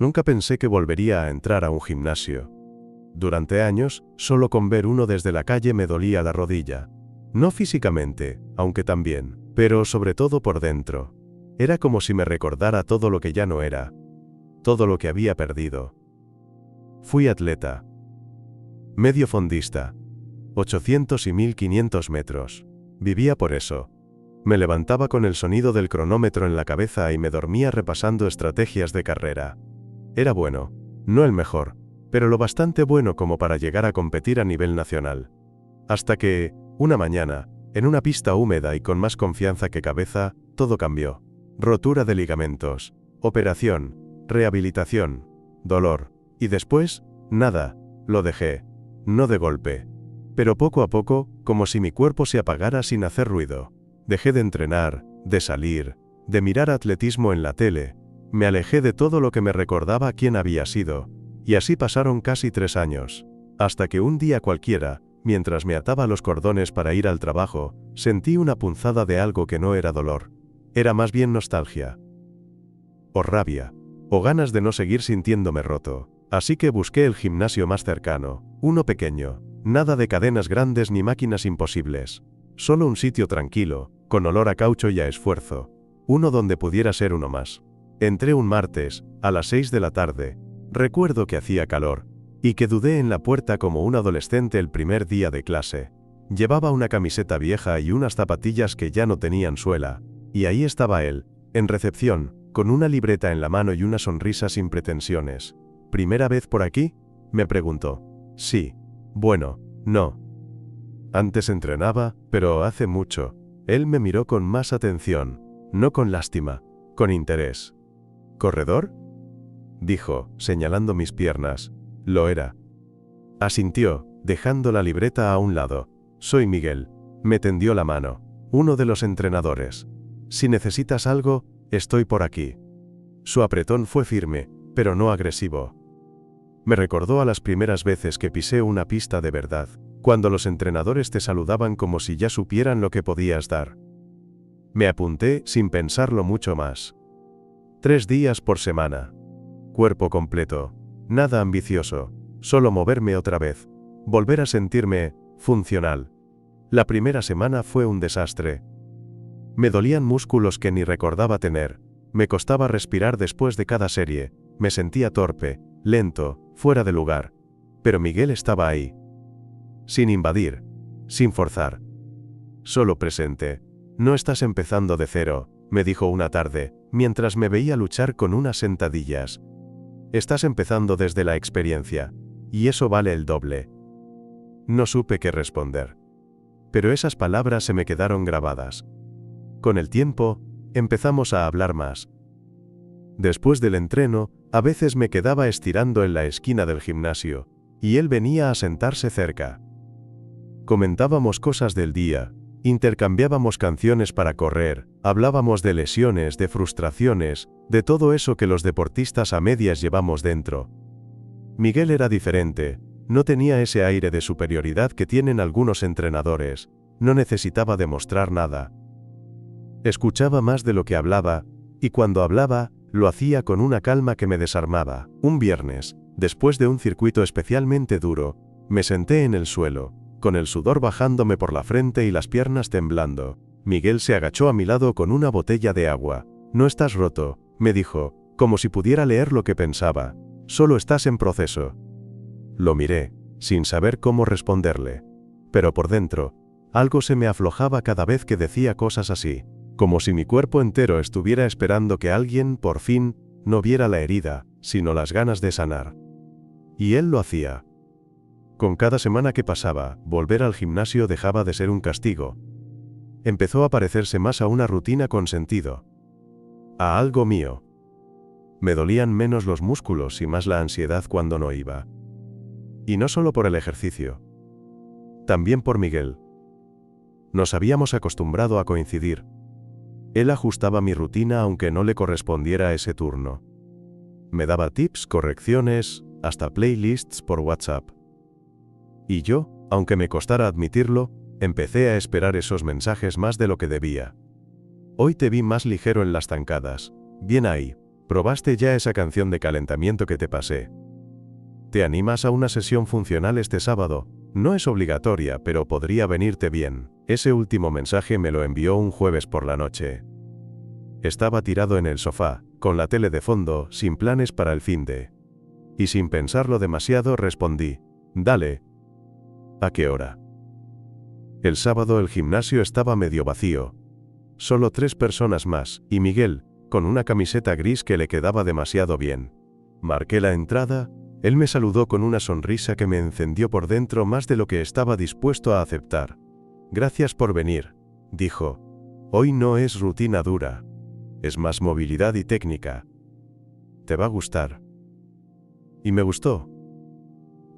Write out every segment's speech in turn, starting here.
Nunca pensé que volvería a entrar a un gimnasio. Durante años, solo con ver uno desde la calle me dolía la rodilla. No físicamente, aunque también, pero sobre todo por dentro. Era como si me recordara todo lo que ya no era. Todo lo que había perdido. Fui atleta. Medio fondista. 800 y 1500 metros. Vivía por eso. Me levantaba con el sonido del cronómetro en la cabeza y me dormía repasando estrategias de carrera. Era bueno, no el mejor, pero lo bastante bueno como para llegar a competir a nivel nacional. Hasta que, una mañana, en una pista húmeda y con más confianza que cabeza, todo cambió. Rotura de ligamentos, operación, rehabilitación, dolor, y después, nada, lo dejé. No de golpe. Pero poco a poco, como si mi cuerpo se apagara sin hacer ruido. Dejé de entrenar, de salir, de mirar atletismo en la tele. Me alejé de todo lo que me recordaba quién había sido. Y así pasaron casi 3 años. Hasta que un día cualquiera, mientras me ataba los cordones para ir al trabajo, sentí una punzada de algo que no era dolor. Era más bien nostalgia. O rabia. O ganas de no seguir sintiéndome roto. Así que busqué el gimnasio más cercano, uno pequeño. Nada de cadenas grandes ni máquinas imposibles. Solo un sitio tranquilo, con olor a caucho y a esfuerzo. Uno donde pudiera ser uno más. Entré un martes, a las 6 de la tarde. Recuerdo que hacía calor, y que dudé en la puerta como un adolescente el primer día de clase. Llevaba una camiseta vieja y unas zapatillas que ya no tenían suela. Y ahí estaba él, en recepción, con una libreta en la mano y una sonrisa sin pretensiones. ¿Primera vez por aquí?, me preguntó. Sí. Bueno, no. Antes entrenaba, pero hace mucho. Él me miró con más atención, no con lástima, con interés. ¿Corredor?, dijo, señalando mis piernas. Lo era. Asintió, dejando la libreta a un lado. Soy Miguel. Me tendió la mano. Uno de los entrenadores. Si necesitas algo, estoy por aquí. Su apretón fue firme, pero no agresivo. Me recordó a las primeras veces que pisé una pista de verdad, cuando los entrenadores te saludaban como si ya supieran lo que podías dar. Me apunté sin pensarlo mucho más. 3 días por semana. Cuerpo completo. Nada ambicioso. Solo moverme otra vez. Volver a sentirme funcional. La primera semana fue un desastre. Me dolían músculos que ni recordaba tener. Me costaba respirar después de cada serie. Me sentía torpe, lento, fuera de lugar. Pero Miguel estaba ahí. Sin invadir. Sin forzar. Solo presente. No estás empezando de cero, me dijo una tarde, mientras me veía luchar con unas sentadillas. Estás empezando desde la experiencia. Y eso vale el doble. No supe qué responder. Pero esas palabras se me quedaron grabadas. Con el tiempo, empezamos a hablar más. Después del entreno, a veces me quedaba estirando en la esquina del gimnasio, y él venía a sentarse cerca. Comentábamos cosas del día, intercambiábamos canciones para correr, hablábamos de lesiones, de frustraciones, de todo eso que los deportistas a medias llevamos dentro. Miguel era diferente, no tenía ese aire de superioridad que tienen algunos entrenadores, no necesitaba demostrar nada. Escuchaba más de lo que hablaba, y cuando hablaba, lo hacía con una calma que me desarmaba. Un viernes, después de un circuito especialmente duro, me senté en el suelo, con el sudor bajándome por la frente y las piernas temblando. Miguel se agachó a mi lado con una botella de agua. No estás roto, me dijo, como si pudiera leer lo que pensaba. Solo estás en proceso. Lo miré, sin saber cómo responderle. Pero por dentro, algo se me aflojaba cada vez que decía cosas así, como si mi cuerpo entero estuviera esperando que alguien, por fin, no viera la herida, sino las ganas de sanar. Y él lo hacía. Con cada semana que pasaba, volver al gimnasio dejaba de ser un castigo. Empezó a parecerse más a una rutina con sentido. A algo mío. Me dolían menos los músculos y más la ansiedad cuando no iba. Y no solo por el ejercicio. También por Miguel. Nos habíamos acostumbrado a coincidir. Él ajustaba mi rutina aunque no le correspondiera ese turno. Me daba tips, correcciones, hasta playlists por WhatsApp. Y yo, aunque me costara admitirlo, empecé a esperar esos mensajes más de lo que debía. Hoy te vi más ligero en las zancadas. Bien ahí. ¿Probaste ya esa canción de calentamiento que te pasé? ¿Te animas a una sesión funcional este sábado? No es obligatoria, pero podría venirte bien. Ese último mensaje me lo envió un jueves por la noche. Estaba tirado en el sofá, con la tele de fondo, sin planes para el finde. Y sin pensarlo demasiado respondí, dale. ¿A qué hora? El sábado el gimnasio estaba medio vacío. Solo 3 personas más, y Miguel, con una camiseta gris que le quedaba demasiado bien. Marqué la entrada, él me saludó con una sonrisa que me encendió por dentro más de lo que estaba dispuesto a aceptar. Gracias por venir, dijo. Hoy no es rutina dura. Es más movilidad y técnica. Te va a gustar. Y me gustó.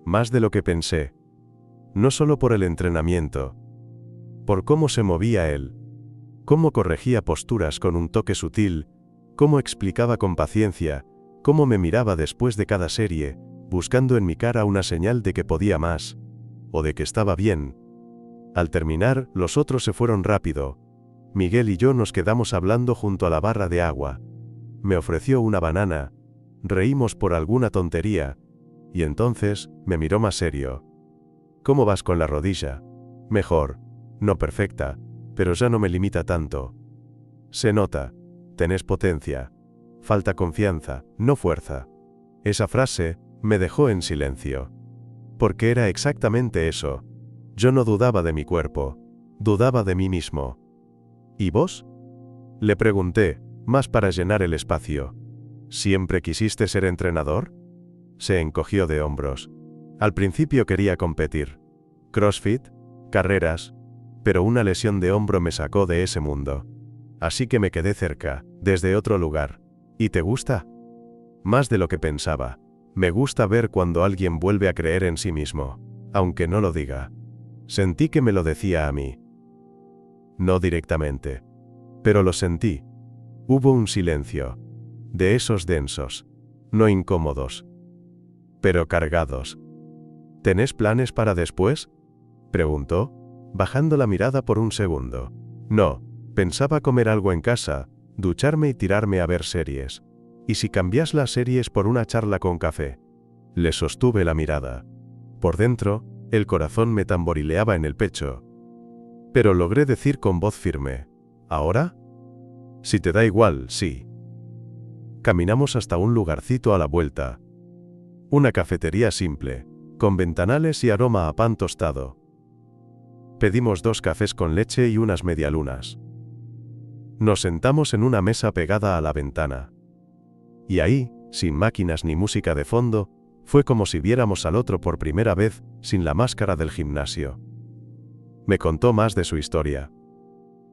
Más de lo que pensé. No solo por el entrenamiento. Por cómo se movía él. Cómo corregía posturas con un toque sutil, cómo explicaba con paciencia, cómo me miraba después de cada serie, buscando en mi cara una señal de que podía más, o de que estaba bien. Al terminar, los otros se fueron rápido. Miguel y yo nos quedamos hablando junto a la barra de agua. Me ofreció una banana, reímos por alguna tontería, y entonces me miró más serio. ¿Cómo vas con la rodilla? Mejor, no perfecta, pero ya no me limita tanto. Se nota, tenés potencia. Falta confianza, no fuerza. Esa frase me dejó en silencio. Porque era exactamente eso. Yo no dudaba de mi cuerpo, dudaba de mí mismo. ¿Y vos? Le pregunté, más para llenar el espacio. ¿Siempre quisiste ser entrenador? Se encogió de hombros. Al principio quería competir. CrossFit, carreras, pero una lesión de hombro me sacó de ese mundo. Así que me quedé cerca, desde otro lugar. ¿Y te gusta? Más de lo que pensaba. Me gusta ver cuando alguien vuelve a creer en sí mismo, aunque no lo diga. Sentí que me lo decía a mí. No directamente. Pero lo sentí. Hubo un silencio. De esos densos. No incómodos. Pero cargados. ¿Tenés planes para después? Preguntó, bajando la mirada por un segundo. No, pensaba comer algo en casa, ducharme y tirarme a ver series. ¿Y si cambias las series por una charla con café? Le sostuve la mirada. Por dentro, el corazón me tamborileaba en el pecho. Pero logré decir con voz firme, ¿ahora? Si te da igual, sí. Caminamos hasta un lugarcito a la vuelta. Una cafetería simple, con ventanales y aroma a pan tostado. Pedimos 2 cafés con leche y unas medialunas. Nos sentamos en una mesa pegada a la ventana. Y ahí, sin máquinas ni música de fondo, fue como si viéramos al otro por primera vez, sin la máscara del gimnasio. Me contó más de su historia.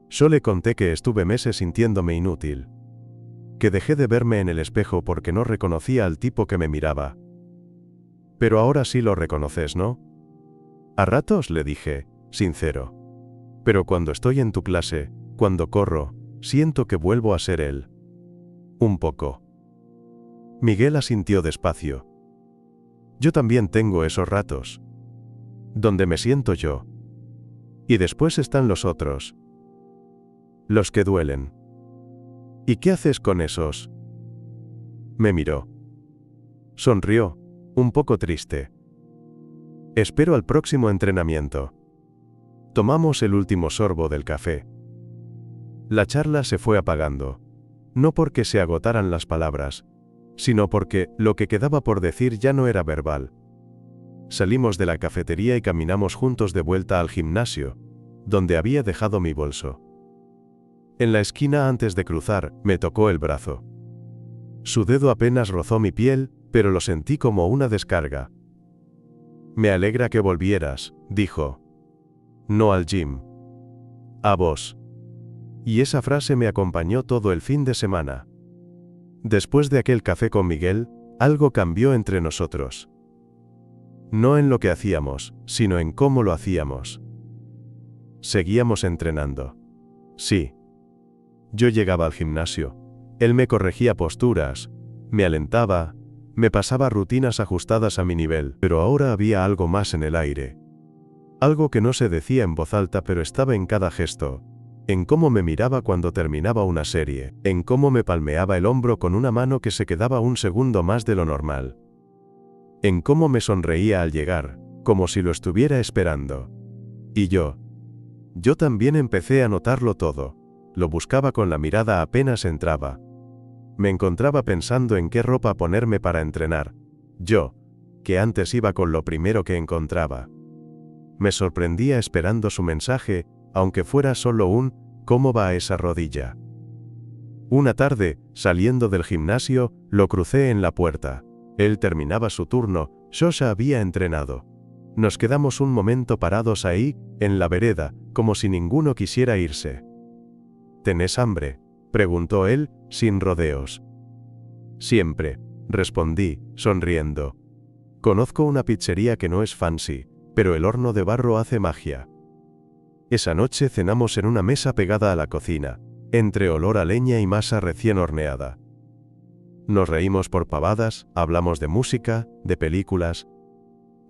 Yo le conté que estuve meses sintiéndome inútil. Que dejé de verme en el espejo porque no reconocía al tipo que me miraba. Pero ahora sí lo reconoces, ¿no? A ratos, le dije, sincero. Pero cuando estoy en tu clase, cuando corro, siento que vuelvo a ser él. Un poco. Miguel asintió despacio. Yo también tengo esos ratos. Donde me siento yo. Y después están los otros. Los que duelen. ¿Y qué haces con esos? Me miró. Sonrió, un poco triste. Espero al próximo entrenamiento. Tomamos el último sorbo del café. La charla se fue apagando. No porque se agotaran las palabras, sino porque lo que quedaba por decir ya no era verbal. Salimos de la cafetería y caminamos juntos de vuelta al gimnasio, donde había dejado mi bolso. En la esquina antes de cruzar, me tocó el brazo. Su dedo apenas rozó mi piel, pero lo sentí como una descarga. Me alegra que volvieras, dijo. No al gym. A vos. Y esa frase me acompañó todo el fin de semana. Después de aquel café con Miguel, algo cambió entre nosotros. No en lo que hacíamos, sino en cómo lo hacíamos. Seguíamos entrenando. Sí. Yo llegaba al gimnasio. Él me corregía posturas, me alentaba, me pasaba rutinas ajustadas a mi nivel, pero ahora había algo más en el aire. Algo que no se decía en voz alta pero estaba en cada gesto, en cómo me miraba cuando terminaba una serie, en cómo me palmeaba el hombro con una mano que se quedaba un segundo más de lo normal, en cómo me sonreía al llegar, como si lo estuviera esperando. Y yo también empecé a notarlo todo. Lo buscaba con la mirada apenas entraba. Me encontraba pensando en qué ropa ponerme para entrenar. Yo, que antes iba con lo primero que encontraba. Me sorprendía esperando su mensaje, aunque fuera solo un «¿Cómo va esa rodilla?». Una tarde, saliendo del gimnasio, lo crucé en la puerta. Él terminaba su turno, yo ya había entrenado. Nos quedamos un momento parados ahí, en la vereda, como si ninguno quisiera irse. «¿Tenés hambre?», preguntó él, sin rodeos. «Siempre», respondí, sonriendo. «Conozco una pizzería que no es fancy, pero el horno de barro hace magia». Esa noche cenamos en una mesa pegada a la cocina, entre olor a leña y masa recién horneada. Nos reímos por pavadas, hablamos de música, de películas.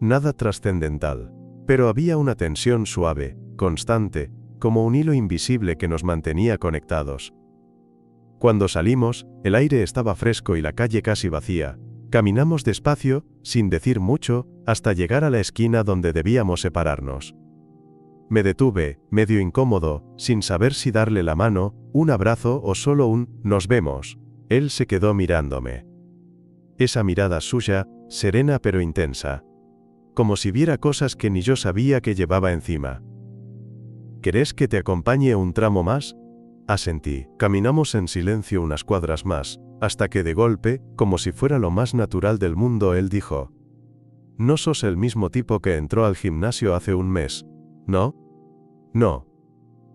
Nada trascendental, pero había una tensión suave, constante, como un hilo invisible que nos mantenía conectados. Cuando salimos, el aire estaba fresco y la calle casi vacía. Caminamos despacio, sin decir mucho, hasta llegar a la esquina donde debíamos separarnos. Me detuve, medio incómodo, sin saber si darle la mano, un abrazo o solo un «nos vemos». Él se quedó mirándome. Esa mirada suya, serena pero intensa. Como si viera cosas que ni yo sabía que llevaba encima. «¿Querés que te acompañe un tramo más?», asentí. Caminamos en silencio unas cuadras más, hasta que de golpe, como si fuera lo más natural del mundo, él dijo: «No sos el mismo tipo que entró al gimnasio hace un mes, ¿no?». «No.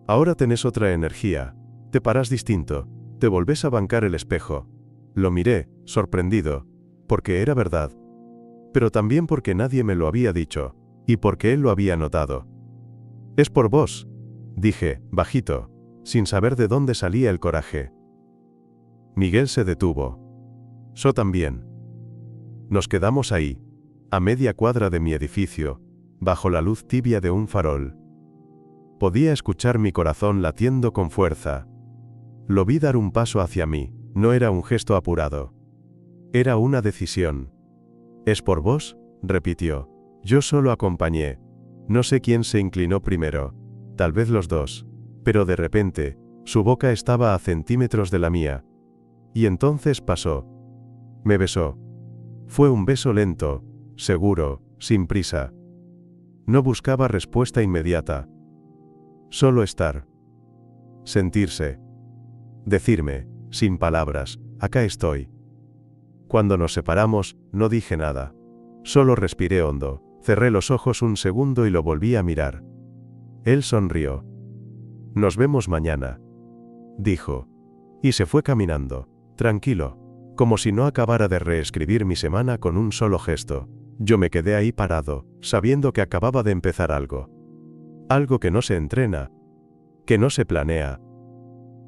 Ahora tenés otra energía, te parás distinto, te volvés a bancar el espejo». Lo miré, sorprendido, porque era verdad. Pero también porque nadie me lo había dicho, y porque él lo había notado. «Es por vos», dije, bajito, sin saber de dónde salía el coraje. Miguel se detuvo. Yo también. Nos quedamos ahí, a media cuadra de mi edificio, bajo la luz tibia de un farol. Podía escuchar mi corazón latiendo con fuerza. Lo vi dar un paso hacia mí, no era un gesto apurado. Era una decisión. «¿Es por vos?», repitió. Yo solo acompañé. No sé quién se inclinó primero, tal vez los dos, pero de repente, su boca estaba a centímetros de la mía. Y entonces pasó. Me besó. Fue un beso lento, seguro, sin prisa. No buscaba respuesta inmediata. Solo estar. Sentirse. Decirme, sin palabras, acá estoy. Cuando nos separamos, no dije nada. Solo respiré hondo, cerré los ojos un segundo y lo volví a mirar. Él sonrió. «Nos vemos mañana», dijo. Y se fue caminando, tranquilo, como si no acabara de reescribir mi semana con un solo gesto. Yo me quedé ahí parado, sabiendo que acababa de empezar algo. Algo que no se entrena, que no se planea.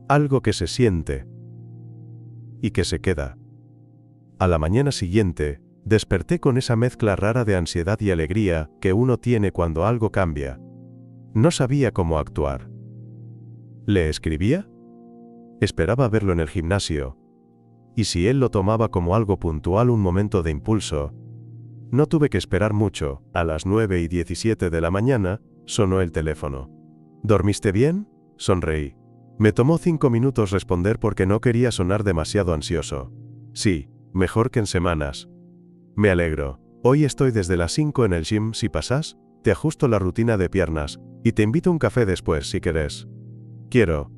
Algo que se siente. Y que se queda. A la mañana siguiente, desperté con esa mezcla rara de ansiedad y alegría que uno tiene cuando algo cambia. No sabía cómo actuar. ¿Le escribía? Esperaba verlo en el gimnasio. Y si él lo tomaba como algo puntual, un momento de impulso. No tuve que esperar mucho. A las 9:17 de la mañana, sonó el teléfono. «¿Dormiste bien?», sonreí. Me tomó 5 minutos responder porque no quería sonar demasiado ansioso. «Sí, mejor que en semanas». «Me alegro. Hoy estoy desde las 5 en el gym, si pasás, te ajusto la rutina de piernas, y te invito a un café después si querés». «Quiero».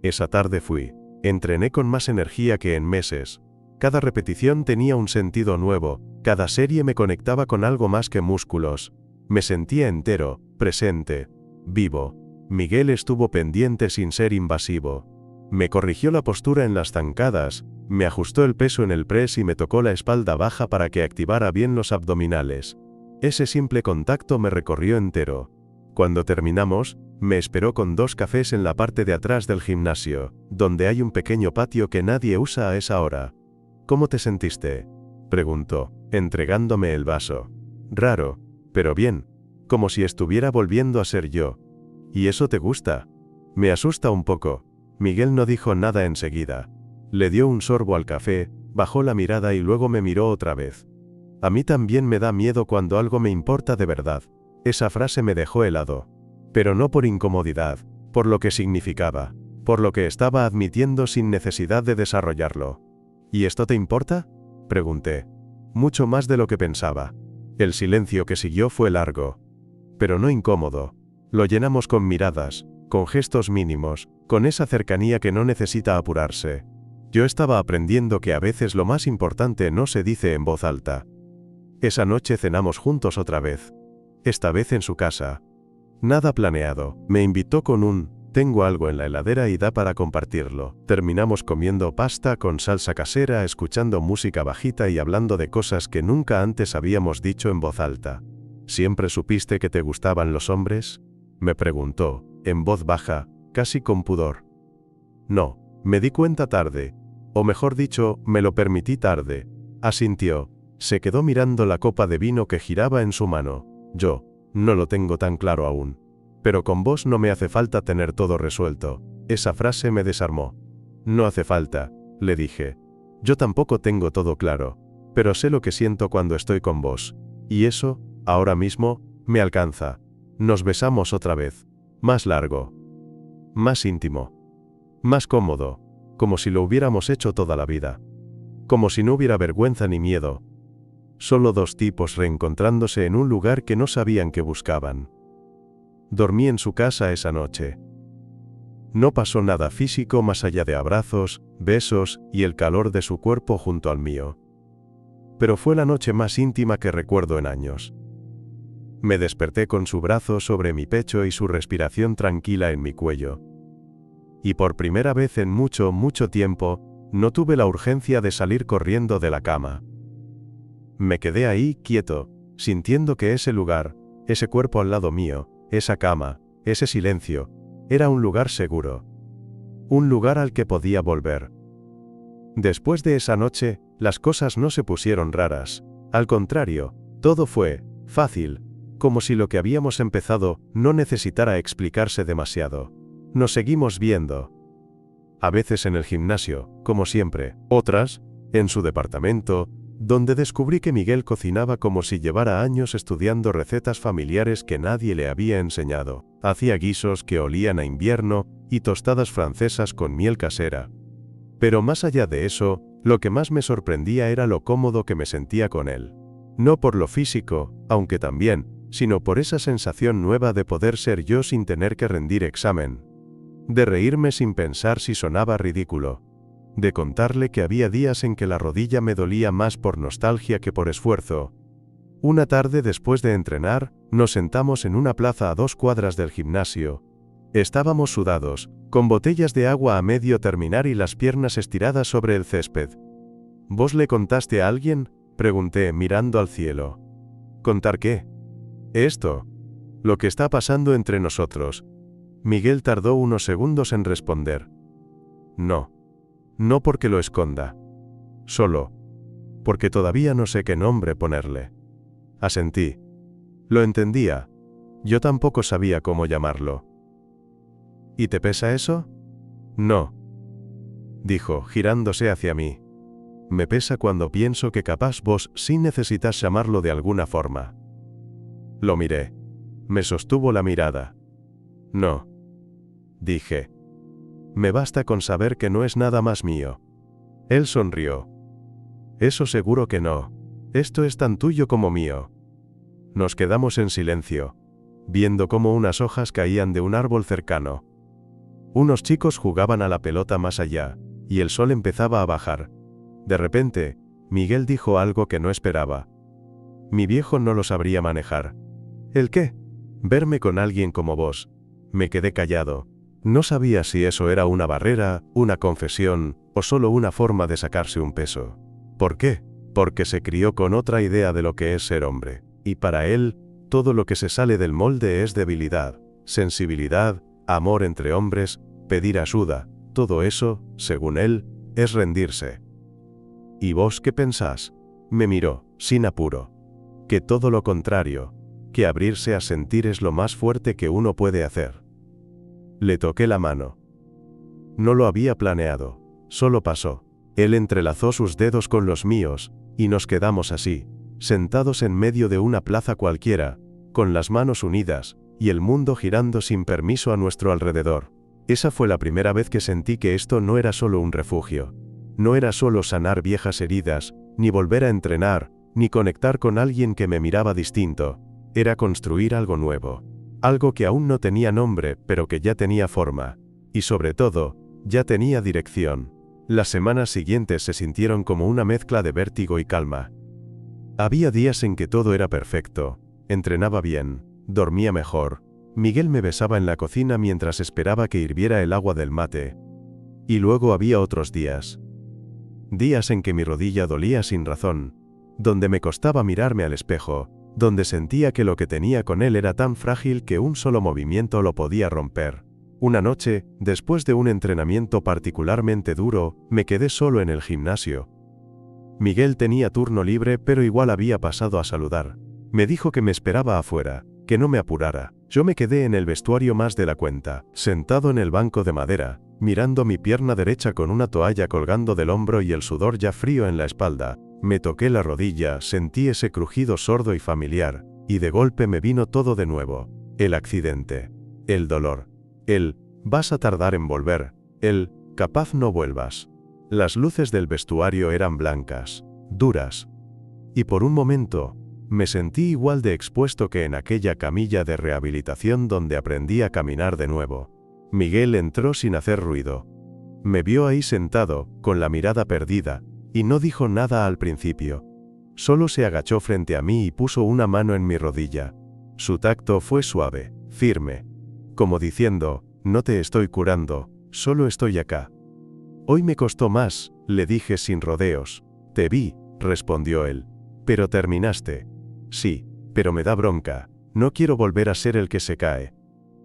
Esa tarde fui. Entrené con más energía que en meses. Cada repetición tenía un sentido nuevo, cada serie me conectaba con algo más que músculos. Me sentía entero, presente, vivo. Miguel estuvo pendiente sin ser invasivo. Me corrigió la postura en las zancadas, me ajustó el peso en el press y me tocó la espalda baja para que activara bien los abdominales. Ese simple contacto me recorrió entero. Cuando terminamos, me esperó con 2 cafés en la parte de atrás del gimnasio, donde hay un pequeño patio que nadie usa a esa hora. «¿Cómo te sentiste?», preguntó, entregándome el vaso. Raro, pero bien, como si estuviera volviendo a ser yo. «¿Y eso te gusta?», Me asusta un poco. Miguel no dijo nada enseguida. Le dio un sorbo al café, bajó la mirada y luego me miró otra vez. A mí también me da miedo cuando algo me importa de verdad. Esa frase me dejó helado. Pero no por incomodidad, por lo que significaba, por lo que estaba admitiendo sin necesidad de desarrollarlo. ¿Y esto te importa?, pregunté. Mucho más de lo que pensaba. El silencio que siguió fue largo, pero no incómodo. Lo llenamos con miradas, con gestos mínimos, con esa cercanía que no necesita apurarse. Yo estaba aprendiendo que a veces lo más importante no se dice en voz alta. Esa noche cenamos juntos otra vez. Esta vez en su casa. Nada planeado. Me invitó con un "tengo algo en la heladera y da para compartirlo". Terminamos comiendo pasta con salsa casera, escuchando música bajita y hablando de cosas que nunca antes habíamos dicho en voz alta. ¿Siempre supiste que te gustaban los hombres?, me preguntó, en voz baja, casi con pudor. No, me di cuenta tarde. O mejor dicho, me lo permití tarde. Asintió. Se quedó mirando la copa de vino que giraba en su mano. Yo, no lo tengo tan claro aún. Pero con vos no me hace falta tener todo resuelto. Esa frase me desarmó. No hace falta, le dije. Yo tampoco tengo todo claro, pero sé lo que siento cuando estoy con vos. Y eso, ahora mismo, me alcanza. Nos besamos otra vez. Más largo. Más íntimo. Más cómodo. Como si lo hubiéramos hecho toda la vida. Como si no hubiera vergüenza ni miedo. Solo dos tipos reencontrándose en un lugar que no sabían que buscaban. Dormí en su casa esa noche. No pasó nada físico más allá de abrazos, besos y el calor de su cuerpo junto al mío. Pero fue la noche más íntima que recuerdo en años. Me desperté con su brazo sobre mi pecho y su respiración tranquila en mi cuello. Y por primera vez en mucho, mucho tiempo, no tuve la urgencia de salir corriendo de la cama. Me quedé ahí, quieto, sintiendo que ese lugar, ese cuerpo al lado mío, esa cama, ese silencio, era un lugar seguro. Un lugar al que podía volver. Después de esa noche, las cosas no se pusieron raras. Al contrario, todo fue fácil, como si lo que habíamos empezado no necesitara explicarse demasiado. Nos seguimos viendo. A veces en el gimnasio, como siempre, otras, en su departamento, donde descubrí que Miguel cocinaba como si llevara años estudiando recetas familiares que nadie le había enseñado. Hacía guisos que olían a invierno y tostadas francesas con miel casera. Pero más allá de eso, lo que más me sorprendía era lo cómodo que me sentía con él. No por lo físico, aunque también, sino por esa sensación nueva de poder ser yo sin tener que rendir examen. De reírme sin pensar si sonaba ridículo. De contarle que había días en que la rodilla me dolía más por nostalgia que por esfuerzo. Una tarde después de entrenar, nos sentamos en una plaza a 2 cuadras del gimnasio. Estábamos sudados, con botellas de agua a medio terminar y las piernas estiradas sobre el césped. ¿Vos le contaste a alguien?, pregunté mirando al cielo. ¿Contar qué? Esto. Lo que está pasando entre nosotros. Miguel tardó unos segundos en responder. No. No porque lo esconda. Solo. Porque todavía no sé qué nombre ponerle. Asentí. Lo entendía. Yo tampoco sabía cómo llamarlo. ¿Y te pesa eso? No. Dijo, girándose hacia mí. Me pesa cuando pienso que capaz vos sí necesitas llamarlo de alguna forma. Lo miré. Me sostuvo la mirada. No. Dije. Me basta con saber que no es nada más mío. Él sonrió. Eso seguro que no. Esto es tan tuyo como mío. Nos quedamos en silencio, viendo cómo unas hojas caían de un árbol cercano. Unos chicos jugaban a la pelota más allá, y el sol empezaba a bajar. De repente, Miguel dijo algo que no esperaba. Mi viejo no lo sabría manejar. ¿El qué? Verme con alguien como vos. Me quedé callado. No sabía si eso era una barrera, una confesión, o solo una forma de sacarse un peso. ¿Por qué? Porque se crió con otra idea de lo que es ser hombre. Y para él, todo lo que se sale del molde es debilidad, sensibilidad, amor entre hombres, pedir ayuda. Todo eso, según él, es rendirse. ¿Y vos qué pensás? Me miró, sin apuro. Que todo lo contrario, que abrirse a sentir es lo más fuerte que uno puede hacer. Le toqué la mano. No lo había planeado, solo pasó. Él entrelazó sus dedos con los míos, y nos quedamos así, sentados en medio de una plaza cualquiera, con las manos unidas, y el mundo girando sin permiso a nuestro alrededor. Esa fue la primera vez que sentí que esto no era solo un refugio. No era solo sanar viejas heridas, ni volver a entrenar, ni conectar con alguien que me miraba distinto. Era construir algo nuevo. Algo que aún no tenía nombre, pero que ya tenía forma. Y sobre todo, ya tenía dirección. Las semanas siguientes se sintieron como una mezcla de vértigo y calma. Había días en que todo era perfecto. Entrenaba bien, dormía mejor. Miguel me besaba en la cocina mientras esperaba que hirviera el agua del mate. Y luego había otros días. Días en que mi rodilla dolía sin razón. Donde me costaba mirarme al espejo. Donde sentía que lo que tenía con él era tan frágil que un solo movimiento lo podía romper. Una noche, después de un entrenamiento particularmente duro, me quedé solo en el gimnasio. Miguel tenía turno libre, pero igual había pasado a saludar. Me dijo que me esperaba afuera, que no me apurara. Yo me quedé en el vestuario más de la cuenta, sentado en el banco de madera, mirando mi pierna derecha con una toalla colgando del hombro y el sudor ya frío en la espalda. Me toqué la rodilla, sentí ese crujido sordo y familiar, y de golpe me vino todo de nuevo. El accidente. El dolor. Vas a tardar en volver. Capaz no vuelvas. Las luces del vestuario eran blancas, duras. Y por un momento, me sentí igual de expuesto que en aquella camilla de rehabilitación donde aprendí a caminar de nuevo. Miguel entró sin hacer ruido. Me vio ahí sentado, con la mirada perdida, y no dijo nada al principio. Solo se agachó frente a mí y puso una mano en mi rodilla. Su tacto fue suave, firme. Como diciendo, no te estoy curando, solo estoy acá. Hoy me costó más, le dije sin rodeos. Te vi, respondió él. Pero terminaste. Sí, pero me da bronca. No quiero volver a ser el que se cae.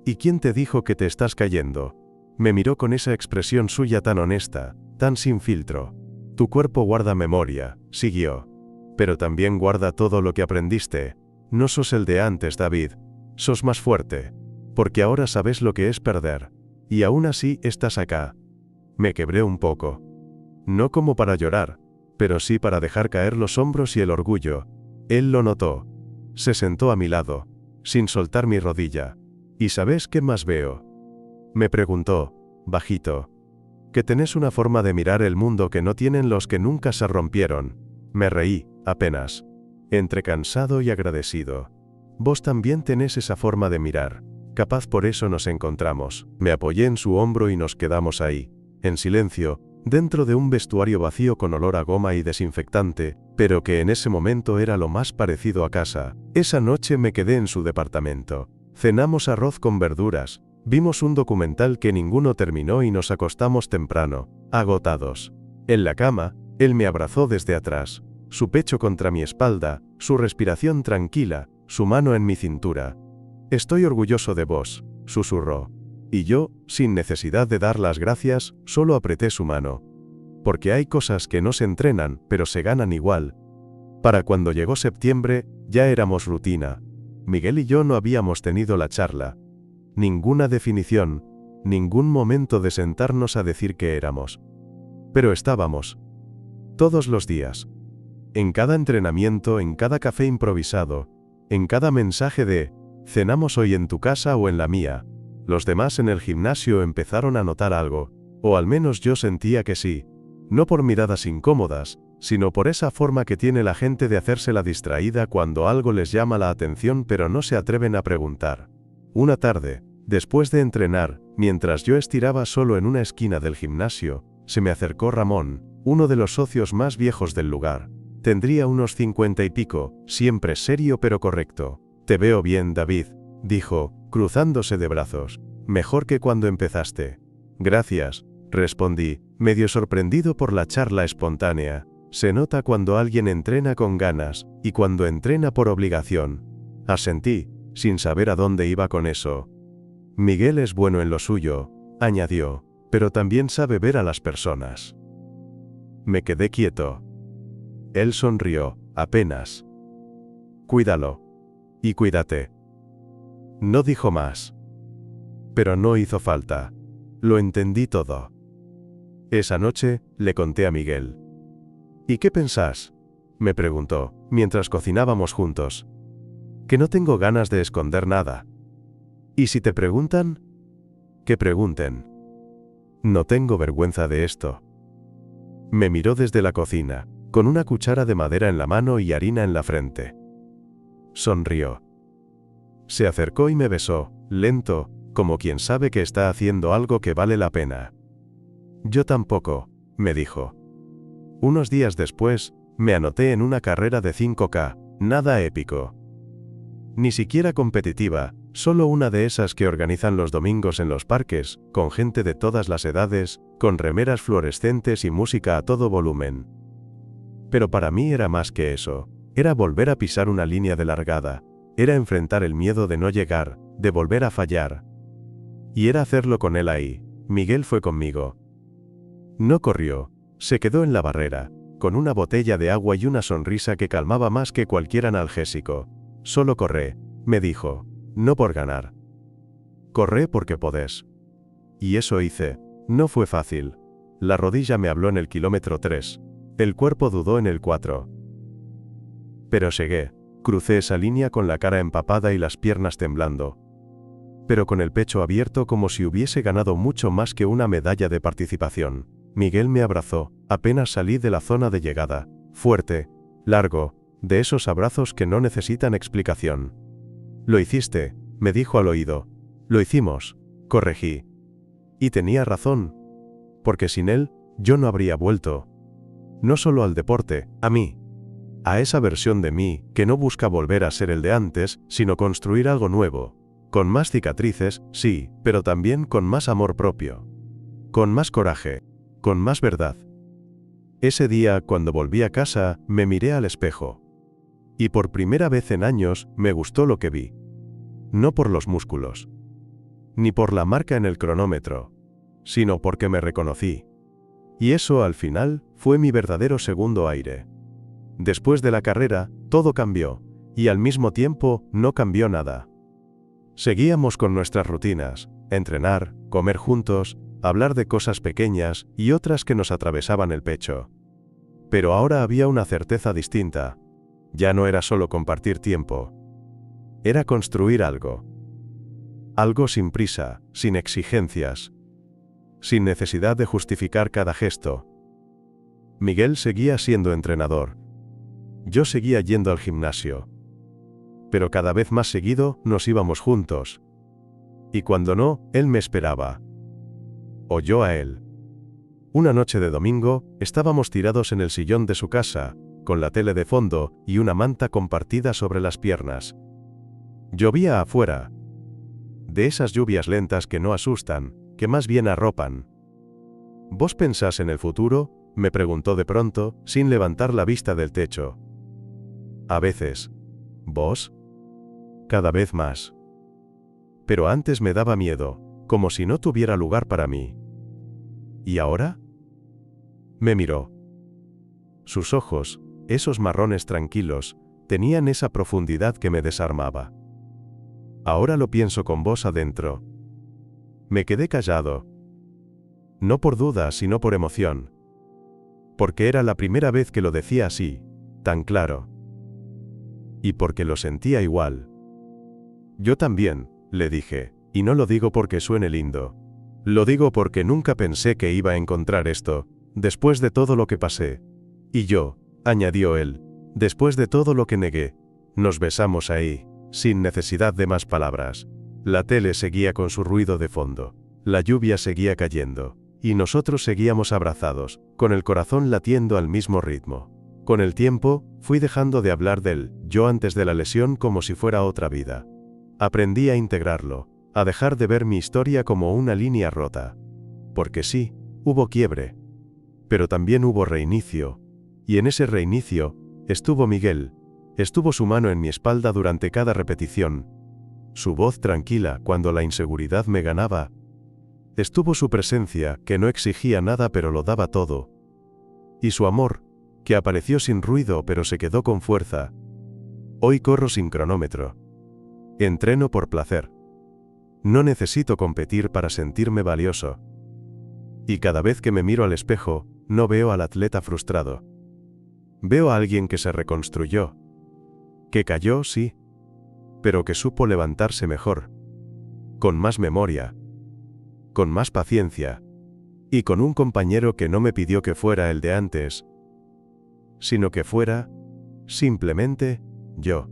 ¿Y quién te dijo que te estás cayendo? Me miró con esa expresión suya tan honesta, tan sin filtro. Tu cuerpo guarda memoria, siguió. Pero también guarda todo lo que aprendiste. No sos el de antes, David. Sos más fuerte. Porque ahora sabes lo que es perder. Y aún así estás acá. Me quebré un poco. No como para llorar, pero sí para dejar caer los hombros y el orgullo. Él lo notó. Se sentó a mi lado, sin soltar mi rodilla. ¿Y sabes qué más veo? Me preguntó, bajito. Que tenés una forma de mirar el mundo que no tienen los que nunca se rompieron. Me reí, apenas. Entre cansado y agradecido. Vos también tenés esa forma de mirar. Capaz por eso nos encontramos. Me apoyé en su hombro y nos quedamos ahí, en silencio, dentro de un vestuario vacío con olor a goma y desinfectante, pero que en ese momento era lo más parecido a casa. Esa noche me quedé en su departamento. Cenamos arroz con verduras, vimos un documental que ninguno terminó y nos acostamos temprano, agotados. En la cama, él me abrazó desde atrás, su pecho contra mi espalda, su respiración tranquila, su mano en mi cintura. Estoy orgulloso de vos, susurró. Y yo, sin necesidad de dar las gracias, solo apreté su mano. Porque hay cosas que no se entrenan, pero se ganan igual. Para cuando llegó septiembre, ya éramos rutina. Miguel y yo no habíamos tenido la charla. Ninguna definición, ningún momento de sentarnos a decir qué éramos. Pero estábamos. Todos los días. En cada entrenamiento, en cada café improvisado, en cada mensaje de, cenamos hoy en tu casa o en la mía. Los demás en el gimnasio empezaron a notar algo, o al menos yo sentía que sí. No por miradas incómodas, sino por esa forma que tiene la gente de hacerse la distraída cuando algo les llama la atención pero no se atreven a preguntar. Una tarde, después de entrenar, mientras yo estiraba solo en una esquina del gimnasio, se me acercó Ramón, uno de los socios más viejos del lugar. Tendría unos 50 y pico, siempre serio pero correcto. Te veo bien, David, dijo, cruzándose de brazos. Mejor que cuando empezaste. Gracias, respondí, medio sorprendido por la charla espontánea. Se nota cuando alguien entrena con ganas, y cuando entrena por obligación. Asentí, sin saber a dónde iba con eso. Miguel es bueno en lo suyo, añadió, pero también sabe ver a las personas. Me quedé quieto. Él sonrió, apenas. Cuídalo. Y cuídate. No dijo más. Pero no hizo falta. Lo entendí todo. Esa noche, le conté a Miguel. ¿Y qué pensás?, me preguntó, mientras cocinábamos juntos. Que no tengo ganas de esconder nada. ¿Y si te preguntan? Que pregunten. No tengo vergüenza de esto. Me miró desde la cocina, con una cuchara de madera en la mano y harina en la frente. Sonrió. Se acercó y me besó, lento, como quien sabe que está haciendo algo que vale la pena. Yo tampoco, me dijo. Unos días después, me anoté en una carrera de 5K, nada épico. Ni siquiera competitiva, solo una de esas que organizan los domingos en los parques, con gente de todas las edades, con remeras fluorescentes y música a todo volumen. Pero para mí era más que eso, era volver a pisar una línea de largada, era enfrentar el miedo de no llegar, de volver a fallar. Y era hacerlo con él ahí. Miguel fue conmigo. No corrió, se quedó en la barrera, con una botella de agua y una sonrisa que calmaba más que cualquier analgésico. Solo corre, me dijo, no por ganar. Corre porque podés. Y eso hice. No fue fácil. La rodilla me habló en el kilómetro 3. El cuerpo dudó en el 4. Pero llegué. Crucé esa línea con la cara empapada y las piernas temblando. Pero con el pecho abierto como si hubiese ganado mucho más que una medalla de participación. Miguel me abrazó, apenas salí de la zona de llegada. Fuerte, largo, de esos abrazos que no necesitan explicación. Lo hiciste, me dijo al oído. Lo hicimos, corregí. Y tenía razón. Porque sin él, yo no habría vuelto. No solo al deporte, a mí. A esa versión de mí, que no busca volver a ser el de antes, sino construir algo nuevo. Con más cicatrices, sí, pero también con más amor propio. Con más coraje. Con más verdad. Ese día, cuando volví a casa, me miré al espejo. Y por primera vez en años, me gustó lo que vi. No por los músculos. Ni por la marca en el cronómetro. Sino porque me reconocí. Y eso, al final, fue mi verdadero segundo aire. Después de la carrera, todo cambió, y al mismo tiempo, no cambió nada. Seguíamos con nuestras rutinas, entrenar, comer juntos, hablar de cosas pequeñas y otras que nos atravesaban el pecho. Pero ahora había una certeza distinta. Ya no era solo compartir tiempo. Era construir algo. Algo sin prisa, sin exigencias. Sin necesidad de justificar cada gesto. Miguel seguía siendo entrenador. Yo seguía yendo al gimnasio. Pero cada vez más seguido, nos íbamos juntos. Y cuando no, él me esperaba. O yo a él. Una noche de domingo, estábamos tirados en el sillón de su casa, con la tele de fondo y una manta compartida sobre las piernas. Llovía afuera. De esas lluvias lentas que no asustan, que más bien arropan. ¿Vos pensás en el futuro?, me preguntó de pronto, sin levantar la vista del techo. A veces. ¿Vos? Cada vez más. Pero antes me daba miedo, como si no tuviera lugar para mí. ¿Y ahora? Me miró. Sus ojos, esos marrones tranquilos, tenían esa profundidad que me desarmaba. Ahora lo pienso con vos adentro. Me quedé callado. No por duda, sino por emoción. Porque era la primera vez que lo decía así, tan claro. Y porque lo sentía igual. Yo también, le dije, y no lo digo porque suene lindo. Lo digo porque nunca pensé que iba a encontrar esto, después de todo lo que pasé. Y yo, añadió él, después de todo lo que negué. Nos besamos ahí, sin necesidad de más palabras. La tele seguía con su ruido de fondo. La lluvia seguía cayendo. Y nosotros seguíamos abrazados, con el corazón latiendo al mismo ritmo. Con el tiempo, fui dejando de hablar del yo antes de la lesión como si fuera otra vida. Aprendí a integrarlo, a dejar de ver mi historia como una línea rota. Porque sí, hubo quiebre. Pero también hubo reinicio. Y en ese reinicio, estuvo Miguel. Estuvo su mano en mi espalda durante cada repetición. Su voz tranquila cuando la inseguridad me ganaba. Estuvo su presencia, que no exigía nada pero lo daba todo. Y su amor, que apareció sin ruido pero se quedó con fuerza. Hoy corro sin cronómetro. Entreno por placer. No necesito competir para sentirme valioso. Y cada vez que me miro al espejo, no veo al atleta frustrado. Veo a alguien que se reconstruyó. Que cayó, sí. Pero que supo levantarse mejor. Con más memoria. Con más paciencia. Y con un compañero que no me pidió que fuera el de antes, sino que fuera, simplemente, yo.